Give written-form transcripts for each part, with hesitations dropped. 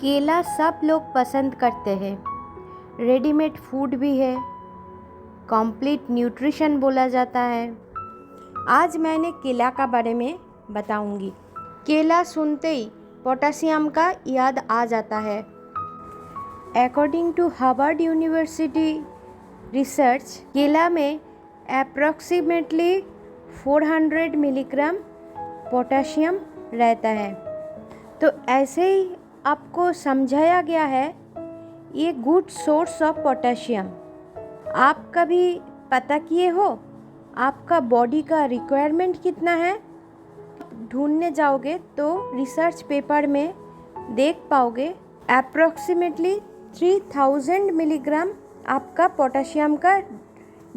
केला सब लोग पसंद करते हैं। रेडीमेड फूड भी है, कंप्लीट न्यूट्रिशन बोला जाता है। आज मैंने केला का बारे में बताऊंगी। केला सुनते ही पोटेशियम का याद आ जाता है। According to Harvard University research, केला में अप्रॉक्सीमेटली 400 मिलीग्राम पोटेशियम रहता है। तो ऐसे ही आपको समझाया गया है ये गुड सोर्स ऑफ पोटेशियम। आप कभी पता किए हो आपका बॉडी का रिक्वायरमेंट कितना है? ढूंढने जाओगे तो रिसर्च पेपर में देख पाओगे अप्रॉक्सीमेटली 3000 मिलीग्राम आपका पोटेशियम का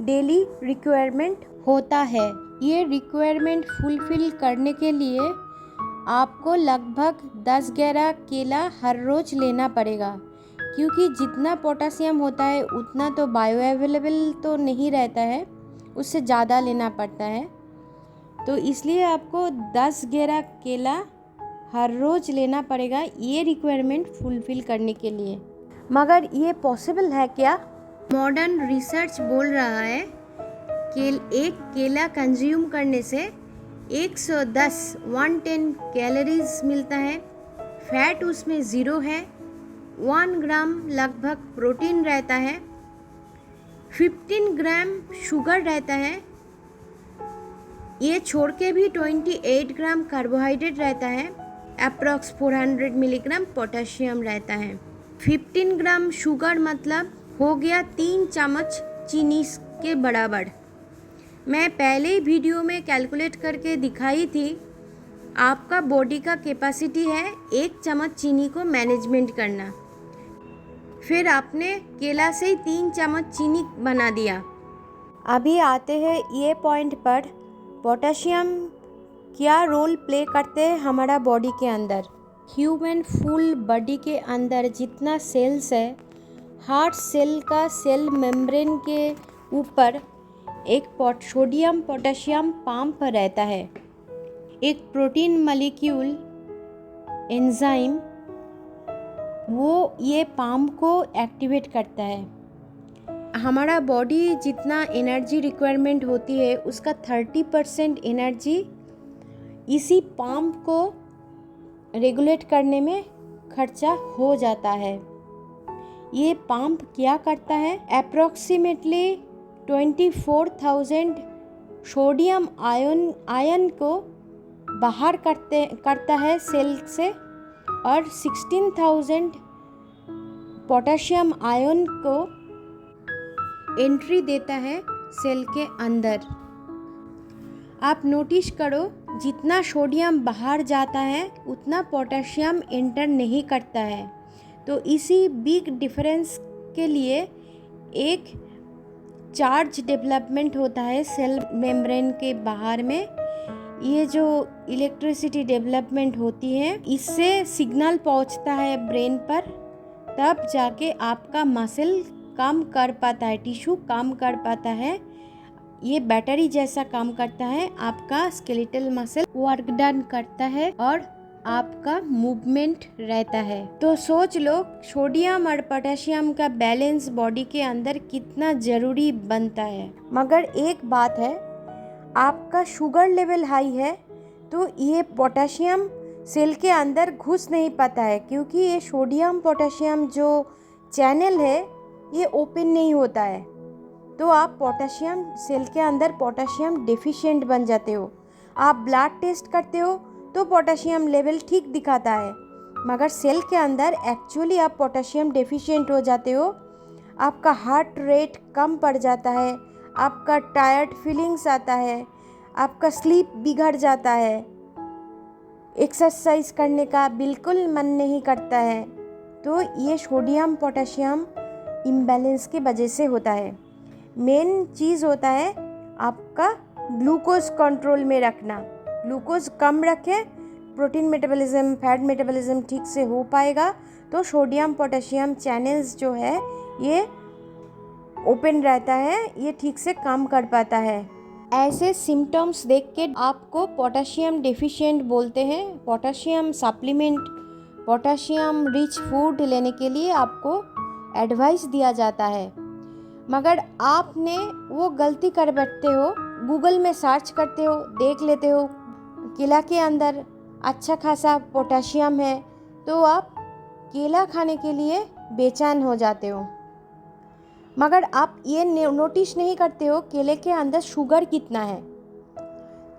डेली रिक्वायरमेंट होता है। ये रिक्वायरमेंट फुलफिल करने के लिए आपको लगभग 10-11 केला हर रोज़ लेना पड़ेगा, क्योंकि जितना पोटेशियम होता है उतना तो बायो अवेलेबल तो नहीं रहता है, उससे ज़्यादा लेना पड़ता है। तो इसलिए आपको 10-11 केला हर रोज़ लेना पड़ेगा ये रिक्वायरमेंट फुलफिल करने के लिए। मगर ये पॉसिबल है क्या? मॉडर्न रिसर्च बोल रहा है कि एक केला कंज्यूम करने से 110 कैलोरीज मिलता है। फैट उसमें 0 है। 1 ग्राम लगभग प्रोटीन रहता है। 15 ग्राम शुगर रहता है। ये छोड़ के भी 28 ग्राम कार्बोहाइड्रेट रहता है। अप्रॉक्स 400 मिलीग्राम पोटेशियम रहता है। 15 ग्राम शुगर मतलब हो गया 3 चम्मच चीनी के बराबर। मैं पहले वीडियो में कैलकुलेट करके दिखाई थी। आपका बॉडी का कैपेसिटी है 1 चम्मच चीनी को मैनेजमेंट करना। फिर आपने केला से ही 3 चम्मच चीनी बना दिया। अभी आते हैं ये पॉइंट पर, पोटेशियम क्या रोल प्ले करते हैं हमारा बॉडी के अंदर। ह्यूमन फुल बॉडी के अंदर जितना सेल्स है, हार्ट सेल का सेल मेम्ब्रेन के ऊपर एक सोडियम पोटेशियम पंप रहता है। एक प्रोटीन मॉलिक्यूल एंजाइम वो ये पंप को एक्टिवेट करता है। हमारा बॉडी जितना एनर्जी रिक्वायरमेंट होती है उसका 30% एनर्जी इसी पंप को रेगुलेट करने में खर्चा हो जाता है। ये पंप क्या करता है? अप्रॉक्सीमेटली 24,000 सोडियम आयन को बाहर करता है सेल से और 16,000 पोटेशियम आयन को एंट्री देता है सेल के अंदर। आप नोटिस करो, जितना सोडियम बाहर जाता है उतना पोटेशियम एंटर नहीं करता है। तो इसी बिग डिफरेंस के लिए एक चार्ज डेवलपमेंट होता है सेल मेम्ब्रेन के बाहर में। ये जो इलेक्ट्रिसिटी डेवलपमेंट होती है, इससे सिग्नल पहुंचता है ब्रेन पर, तब जाके आपका मसल काम कर पाता है, टिश्यू काम कर पाता है। ये बैटरी जैसा काम करता है। आपका स्केलेटल मसल वर्क डन करता है और आपका मूवमेंट रहता है। तो सोच लो सोडियम और पोटेशियम का बैलेंस बॉडी के अंदर कितना ज़रूरी बनता है। मगर एक बात है, आपका शुगर लेवल हाई है तो ये पोटेशियम सेल के अंदर घुस नहीं पाता है, क्योंकि ये सोडियम पोटेशियम जो चैनल है ये ओपन नहीं होता है। तो आप पोटेशियम सेल के अंदर पोटेशियम डेफिशिएंट बन जाते हो। आप ब्लड टेस्ट करते हो तो पोटेशियम लेवल ठीक दिखाता है, मगर सेल के अंदर एक्चुअली आप पोटेशियम डेफिशिएंट हो जाते हो। आपका हार्ट रेट कम पड़ जाता है, आपका टायर्ड फीलिंग्स आता है, आपका स्लीप बिगड़ जाता है, एक्सरसाइज करने का बिल्कुल मन नहीं करता है। तो ये सोडियम पोटेशियम इम्बैलेंस की वजह से होता है। मेन चीज़ होता है आपका ग्लूकोज कंट्रोल में रखना। ग्लूकोज कम रखें, प्रोटीन मेटाबॉलिज्म, फैट मेटाबॉलिज्म ठीक से हो पाएगा, तो सोडियम पोटेशियम चैनल्स जो है ये ओपन रहता है, ये ठीक से काम कर पाता है। ऐसे सिम्टम्स देख के आपको पोटेशियम डेफिशिएंट बोलते हैं। Potassium supplement potassium rich food लेने के लिए आपको एडवाइस दिया जाता है, मगर आपने वो गलती कर बैठते हो, गूगल में सर्च करते हो, देख लेते हो केला के अंदर अच्छा खासा पोटेशियम है, तो आप केला खाने के लिए बेचैन हो जाते हो। मगर आप ये नोटिस नहीं करते हो केले के अंदर शुगर कितना है।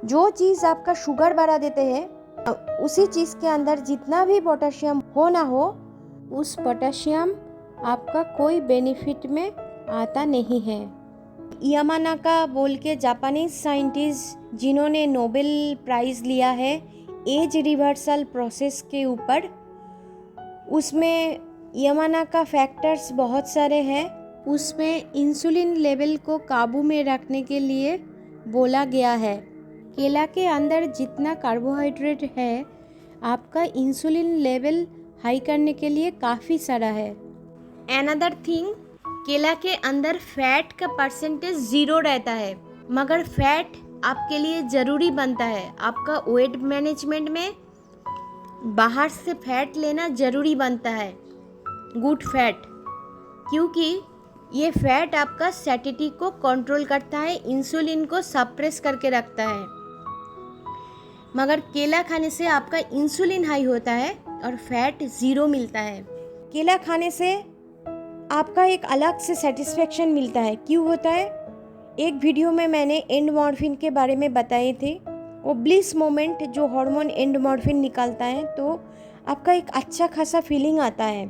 जो चीज़ आपका शुगर बढ़ा देते हैं, उसी चीज़ के अंदर जितना भी पोटेशियम हो ना हो, उस पोटेशियम आपका कोई बेनिफिट में आता नहीं है। यामानाका बोल के जापानीज साइंटिस्ट जिन्होंने नोबेल प्राइज़ लिया है एज रिवर्सल प्रोसेस के ऊपर, उसमें यामानाका फैक्टर्स बहुत सारे हैं। उसमें इंसुलिन लेवल को काबू में रखने के लिए बोला गया है। केला के अंदर जितना कार्बोहाइड्रेट है, आपका इंसुलिन लेवल हाई करने के लिए काफ़ी सारा है। अनदर थिंग, केला के अंदर फैट का परसेंटेज 0 रहता है, मगर फैट आपके लिए ज़रूरी बनता है। आपका वेट मैनेजमेंट में बाहर से फैट लेना ज़रूरी बनता है, गुड फैट, क्योंकि ये फैट आपका सैटिटी को कंट्रोल करता है, इंसुलिन को सप्रेस करके रखता है। मगर केला खाने से आपका इंसुलिन हाई होता है और फैट 0 मिलता है। केला खाने से आपका एक अलग से सेटिस्फेक्शन मिलता है। क्यों होता है? एक वीडियो में मैंने एंडोर्फिन के बारे में बताए थे। वो ब्लिस मोमेंट जो हार्मोन एंडोर्फिन निकालता है, तो आपका एक अच्छा खासा फीलिंग आता है।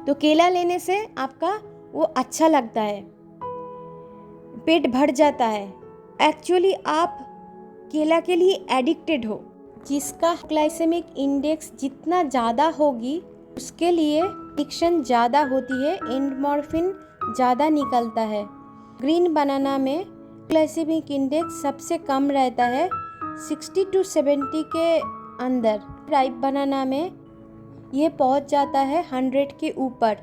तो केला लेने से आपका वो अच्छा लगता है, पेट भर जाता है। एक्चुअली आप केला के लिए एडिक्टेड हो। जिसका ग्लाइसेमिक इंडेक्स जितना ज़्यादा होगी, उसके लिए एडिक्शन ज़्यादा होती है, एंडोर्फिन ज़्यादा निकलता है। ग्रीन बनाना में ग्लाइसेमिक इंडेक्स सबसे कम रहता है, 60 to 70 के अंदर। राइप बनाना में ये पहुंच जाता है 100 के ऊपर,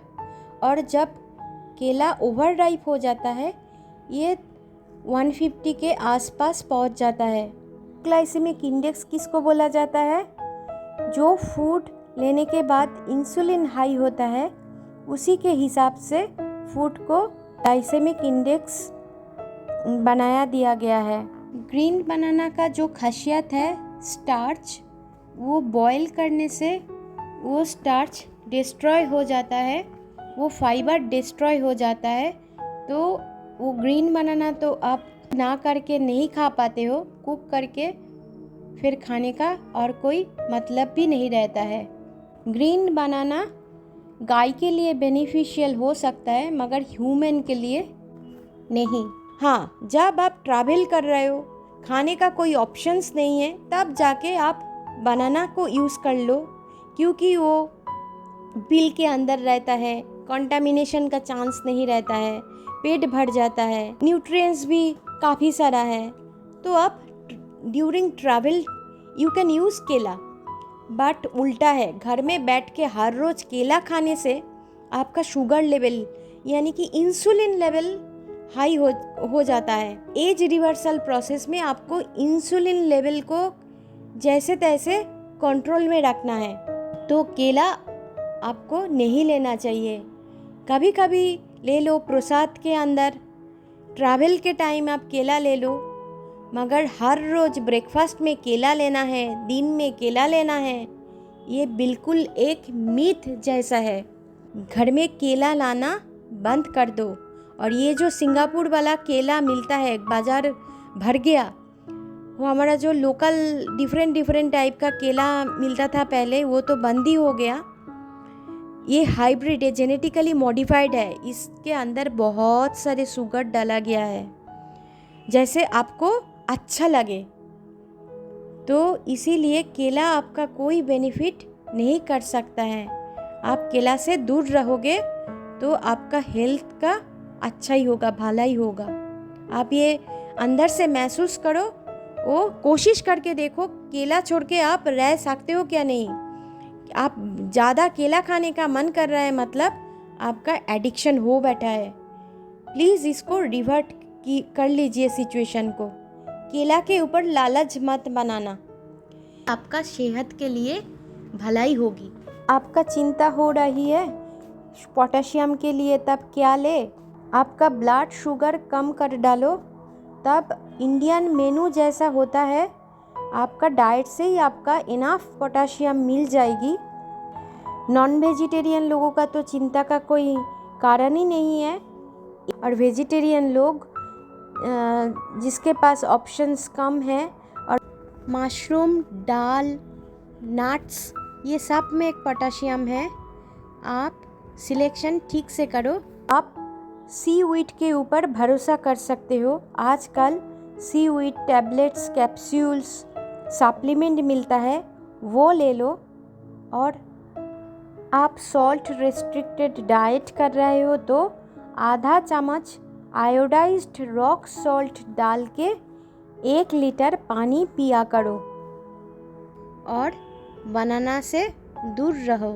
और जब केला ओवर राइप हो जाता है, ये 150 के आसपास पहुंच जाता है। ग्लाइसेमिक इंडेक्स किसको बोला जाता है? जो फूड लेने के बाद इंसुलिन हाई होता है, उसी के हिसाब से फूड को ग्लाइसेमिक इंडेक्स बनाया दिया गया है। ग्रीन बनाना का जो खासियत है, स्टार्च, वो बॉईल करने से वो स्टार्च डिस्ट्रॉय हो जाता है, वो फाइबर डिस्ट्रॉय हो जाता है। तो वो ग्रीन बनाना तो आप ना करके नहीं खा पाते हो, कुक करके फिर खाने का और कोई मतलब भी नहीं रहता है। ग्रीन बनाना गाय के लिए बेनिफिशियल हो सकता है, मगर ह्यूमन के लिए नहीं। हाँ, जब आप ट्रैवल कर रहे हो, खाने का कोई ऑप्शंस नहीं है, तब जाके आप बनाना को यूज़ कर लो, क्योंकि वो बिल के अंदर रहता है, कंटामिनेशन का चांस नहीं रहता है, पेट भर जाता है, न्यूट्रिएंट्स भी काफ़ी सारा है। तो आप during travel you can use केला। बट उल्टा है, घर में बैठ के हर रोज़ केला खाने से आपका शुगर लेवल यानी कि इंसुलिन लेवल हाई हो जाता है। एज रिवर्सल प्रोसेस में आपको इंसुलिन लेवल को जैसे तैसे कंट्रोल में रखना है, तो केला आपको नहीं लेना चाहिए। कभी कभी ले लो प्रसाद के अंदर, ट्रैवल के टाइम आप केला ले लो, मगर हर रोज़ ब्रेकफास्ट में केला लेना है, दिन में केला लेना है, ये बिल्कुल एक मिथ जैसा है। घर में केला लाना बंद कर दो। और ये जो सिंगापुर वाला केला मिलता है, बाज़ार भर गया, वो हमारा जो लोकल डिफरेंट टाइप का केला मिलता था पहले, वो तो बंद ही हो गया। ये हाइब्रिड है, जेनेटिकली मॉडिफाइड है, इसके अंदर बहुत सारे शुगर डाला गया है, जैसे आपको अच्छा लगे। तो इसीलिए केला आपका कोई बेनिफिट नहीं कर सकता है। आप केला से दूर रहोगे तो आपका हेल्थ का अच्छा ही होगा, भला ही होगा। आप ये अंदर से महसूस करो, वो कोशिश करके देखो, केला छोड़ के आप रह सकते हो क्या नहीं। आप ज़्यादा केला खाने का मन कर रहा है, मतलब आपका एडिक्शन हो बैठा है। प्लीज़ इसको रिवर्ट कर लीजिए सिचुएशन को। केला के ऊपर लालच मत बनाना। आपका सेहत के लिए भलाई होगी। आपका चिंता हो रही है पोटेशियम के लिए, तब क्या ले? आपका ब्लड शुगर कम कर डालो, तब इंडियन मेनू जैसा होता है आपका डाइट से ही आपका इनफ पोटेशियम मिल जाएगी। नॉन वेजिटेरियन लोगों का तो चिंता का कोई कारण ही नहीं है, और वेजिटेरियन लोग जिसके पास ऑप्शंस कम हैं, और मशरूम, दाल, नट्स, ये सब में एक पोटेशियम है। आप सिलेक्शन ठीक से करो। आप सीवीड के ऊपर भरोसा कर सकते हो। आजकल सीवीड टैबलेट्स, कैप्सूल्स, सप्लीमेंट मिलता है, वो ले लो। और आप सॉल्ट रिस्ट्रिक्टेड डाइट कर रहे हो तो आधा चम्मच आयोडाइज्ड रॉक सॉल्ट डाल के 1 लीटर पानी पिया करो, और बनाना से दूर रहो।